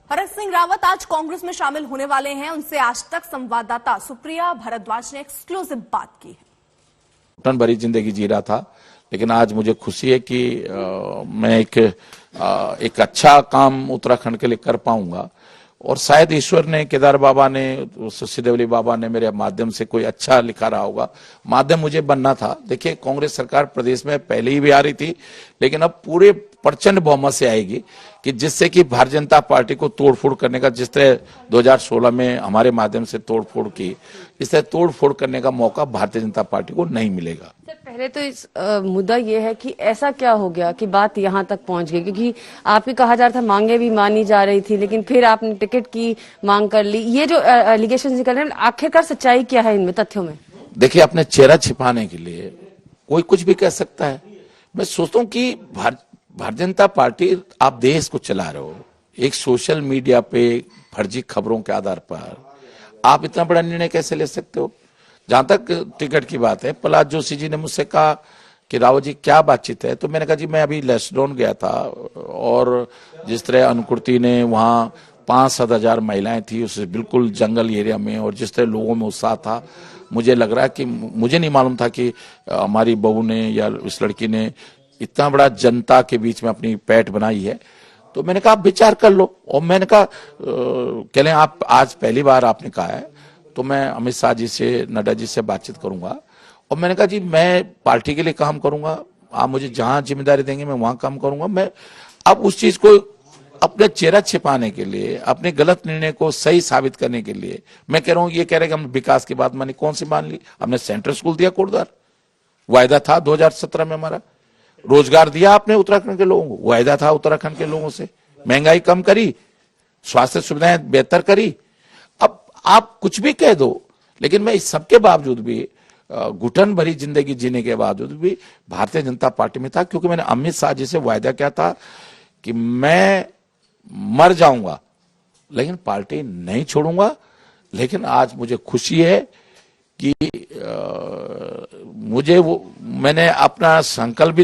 हरक सिंह रावत आज कांग्रेस में शामिल होने वाले हैं। उनसे आज तक संवाददाता सुप्रिया भारद्वाज ने एक्सक्लूसिव बात की है। घुटन भरी जिंदगी जी रहा था, लेकिन आज मुझे खुशी है कि मैं एक अच्छा काम उत्तराखंड के लिए कर पाऊंगा और शायद ईश्वर ने, केदार बाबा ने, सिद्धवली बाबा ने मेरे माध्यम से कोई अच्छा लिखा रहा होगा। माध्यम मुझे बनना था। देखिए, कांग्रेस सरकार प्रदेश में पहले ही भी आ रही थी, लेकिन अब पूरे प्रचंड बहुमत से आएगी कि जिससे कि भारतीय जनता पार्टी को तोड़फोड़ करने का, जिस तरह 2016 में हमारे माध्यम से तोड़फोड़ की, इस तरह तोड़फोड़ करने का मौका भारतीय जनता पार्टी को नहीं मिलेगा। सर, पहले तो इस मुद्दा ये है कि ऐसा क्या हो गया कि बात यहाँ तक पहुंच गई, क्योंकि आपके कहा जा रहा था मांगे भी मानी जा रही थी, लेकिन फिर आपने टिकट की मांग कर ली। ये जो एलिगेशन निकल रहे हैं, आखिरकार सच्चाई क्या है इनमें, तथ्यों में? देखिए, अपने चेहरा छिपाने के लिए कोई कुछ भी कह सकता है। मैं सोचता हूँ कि भारतीय जनता पार्टी, आप देश को चला रहे हो, एक सोशल मीडिया पे फर्जी खबरों के आधार पर आप इतना बड़ा निर्णय कैसे ले सकते हो? जहां तक टिकट की बात है, प्रहलाद जोशी जी ने मुझसे कहा कि रावत जी क्या बातचीत है, तो मैंने कहा जी मैं अभी लेस्डोन गया था और जिस तरह अनुकृति ने वहां 5-7 हजार महिलाएं थी, उस बिल्कुल जंगल एरिया में, और जिस तरह लोगों में उत्साह था, मुझे लग रहा है कि मुझे नहीं मालूम था कि हमारी बहू ने या इस लड़की ने इतना बड़ा जनता के बीच में अपनी पैठ बनाई है। तो मैंने कहा आप विचार कर लो। और मैंने कहा कह लें आप आज पहली बार आपने कहा है, तो मैं अमित शाह जी से, नड्डा जी से बातचीत करूंगा। और मैंने कहा जी मैं पार्टी के लिए काम करूंगा, आप मुझे जहां जिम्मेदारी देंगे मैं वहां काम करूंगा। मैं अब उस चीज को अपने चेहरा छिपाने के लिए, अपने गलत निर्णय को सही साबित करने के लिए मैं कह रहा हूं, ये कह रहे कि हम विकास की बात मानी, कौन सी मान ली? हमने सेंट्रल स्कूल दिया कोटद्वार, वायदा था 2017 में हमारा। रोजगार दिया आपने उत्तराखंड के लोगों को, वायदा था उत्तराखंड के लोगों से। महंगाई कम करी, स्वास्थ्य सुविधाएं बेहतर करी। अब आप कुछ भी कह दो, लेकिन मैं इस सबके बावजूद भी, घुटन भरी जिंदगी जीने के बावजूद भी भारतीय जनता पार्टी में था, क्योंकि मैंने अमित शाह जी से वायदा किया था कि मैं मर जाऊंगा लेकिन पार्टी नहीं छोड़ूंगा। लेकिन आज मुझे खुशी है कि मैंने अपना संकल्प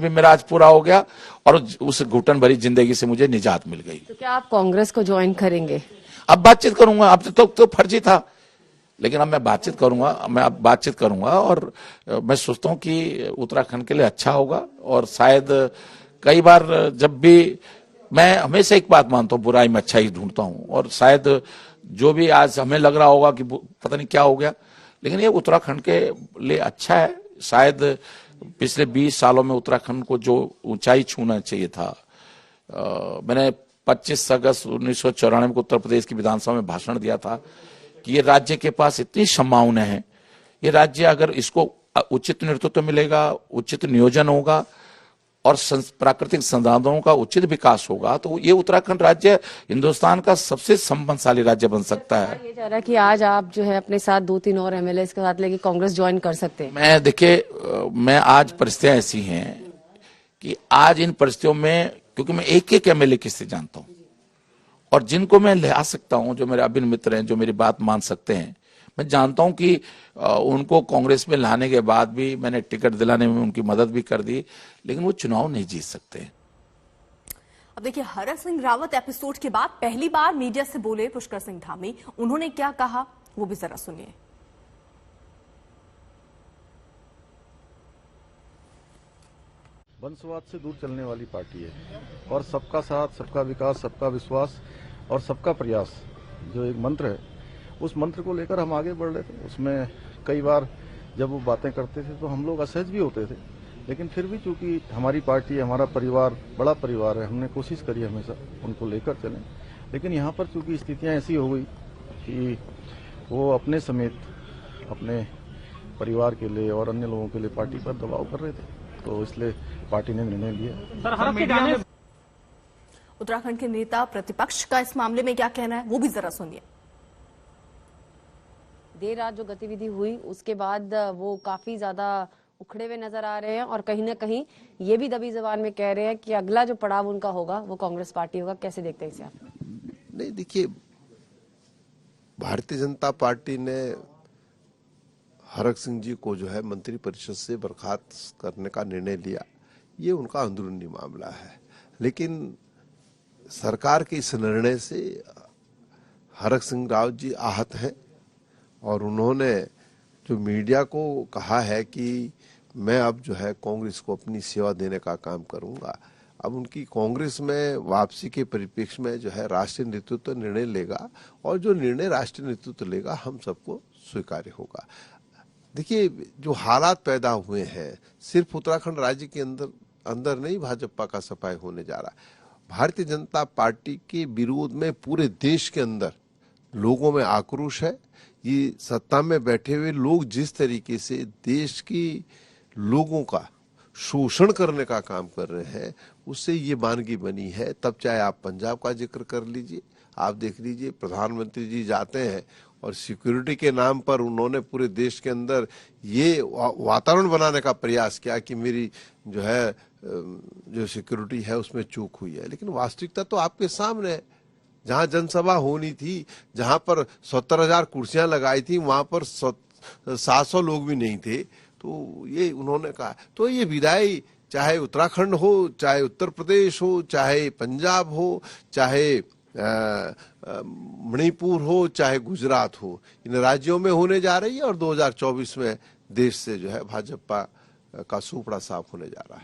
भी मेरा आज पूरा हो गया और उस घुटन भरी जिंदगी से मुझे निजात मिल गई। तो क्या आप कांग्रेस को ज्वाइन करेंगे? अब बातचीत करूंगा। अब तो फर्जी था, लेकिन अब मैं बातचीत करूंगा और मैं सोचता हूं कि उत्तराखंड के लिए अच्छा होगा। और शायद कई बार जब भी, मैं हमेशा एक बात मानता हूं, बुराई में अच्छा ही ढूंढता हूं, और शायद जो भी आज हमें लग रहा होगा कि पता नहीं क्या हो गया, लेकिन ये उत्तराखंड के लिए अच्छा है। शायद पिछले 20 सालों में उत्तराखंड को जो ऊंचाई छूना चाहिए था, मैंने 25 अगस्त 1994 को उत्तर प्रदेश की विधानसभा में भाषण दिया था कि ये राज्य के पास इतनी संभावनाएं हैं। ये राज्य, अगर इसको उचित नेतृत्व मिलेगा, उचित नियोजन होगा और प्राकृतिक संसाधनों का उचित विकास होगा, तो ये उत्तराखंड राज्य हिंदुस्तान का सबसे संपन्नशाली राज्य बन सकता है। ये जा रहा है कि आज आप जो है अपने साथ 2-3 और एमएलए के साथ लेके कांग्रेस ज्वाइन कर सकते हैं। मैं आज परिस्थितियां ऐसी हैं कि आज इन परिस्थितियों में, क्योंकि मैं एक एमएलए किससे जानता हूं और जिनको मैं ले आ सकता हूं, जो मेरे अभिन्न मित्र हैं, जो मेरी बात मान सकते हैं, मैं जानता हूं कि उनको कांग्रेस में लाने के बाद भी मैंने टिकट दिलाने में उनकी मदद भी कर दी, लेकिन वो चुनाव नहीं जीत सकते। अब देखिए, हरक सिंह रावत एपिसोड के बाद पहली बार मीडिया से बोले पुष्कर सिंह धामी। उन्होंने क्या कहा वो भी जरा सुनिए। वंशवाद से दूर चलने वाली पार्टी है और सबका साथ, सबका विकास, सबका विश्वास और सबका प्रयास जो एक मंत्र है, उस मंत्र को लेकर हम आगे बढ़ रहे थे। उसमें कई बार जब वो बातें करते थे तो हम लोग असहज भी होते थे, लेकिन फिर भी चूंकि हमारी पार्टी, हमारा परिवार बड़ा परिवार है, हमने कोशिश करी हमेशा उनको लेकर चलें। लेकिन यहाँ पर चूंकि स्थितियाँ ऐसी हो गई कि वो अपने समेत अपने परिवार के लिए और अन्य लोगों के लिए पार्टी पर दबाव कर रहे थे, तो इसलिए पार्टी ने निर्णय लिया। उत्तराखंड के नेता प्रतिपक्ष का इस मामले में क्या कहना है वो भी जरा सुनिए। देर रात जो गतिविधि हुई उसके बाद वो काफी ज्यादा उखड़े हुए नजर आ रहे हैं और कहीं ना कहीं ये भी दबी जबान में कह रहे हैं कि अगला जो पड़ाव उनका होगा वो कांग्रेस पार्टी होगा। कैसे देखते हैं इसे आप? नहीं, देखिए, भारतीय जनता पार्टी ने हरक सिंह जी को जो है मंत्रिपरिषद से बर्खास्त करने का निर्णय लिया, ये उनका अंदरूनी मामला है। लेकिन सरकार के इस निर्णय से हरक सिंह रावत जी आहत हैं और उन्होंने जो मीडिया को कहा है कि मैं अब जो है कांग्रेस को अपनी सेवा देने का काम करूंगा, अब उनकी कांग्रेस में वापसी के परिप्रेक्ष्य में जो है राष्ट्रीय नेतृत्व निर्णय लेगा और जो निर्णय राष्ट्रीय नेतृत्व लेगा हम सबको स्वीकार्य होगा। देखिए, जो हालात पैदा हुए हैं सिर्फ उत्तराखंड राज्य के अंदर नहीं भाजपा का सफाई होने जा रहा है। भारतीय जनता पार्टी के विरोध में पूरे देश के अंदर लोगों में आक्रोश है। ये सत्ता में बैठे हुए लोग जिस तरीके से देश की लोगों का शोषण करने का काम कर रहे हैं उससे ये वानगी बनी है। तब चाहे आप पंजाब का जिक्र कर लीजिए, आप देख लीजिए प्रधानमंत्री जी जाते हैं और सिक्योरिटी के नाम पर उन्होंने पूरे देश के अंदर ये वातावरण बनाने का प्रयास किया कि मेरी जो है जो सिक्योरिटी है उसमें चूक हुई है, लेकिन वास्तविकता तो आपके सामने है। जहां जनसभा होनी थी, जहां पर 70,000 कुर्सियां लगाई थी, वहां पर 700 लोग भी नहीं थे। तो ये उन्होंने कहा, तो ये विदाई चाहे उत्तराखंड हो, चाहे उत्तर प्रदेश हो, चाहे पंजाब हो, चाहे मणिपुर हो, चाहे गुजरात हो, इन राज्यों में होने जा रही है और 2024 में देश से जो है भाजपा का सुपड़ा साफ होने जा रहा है।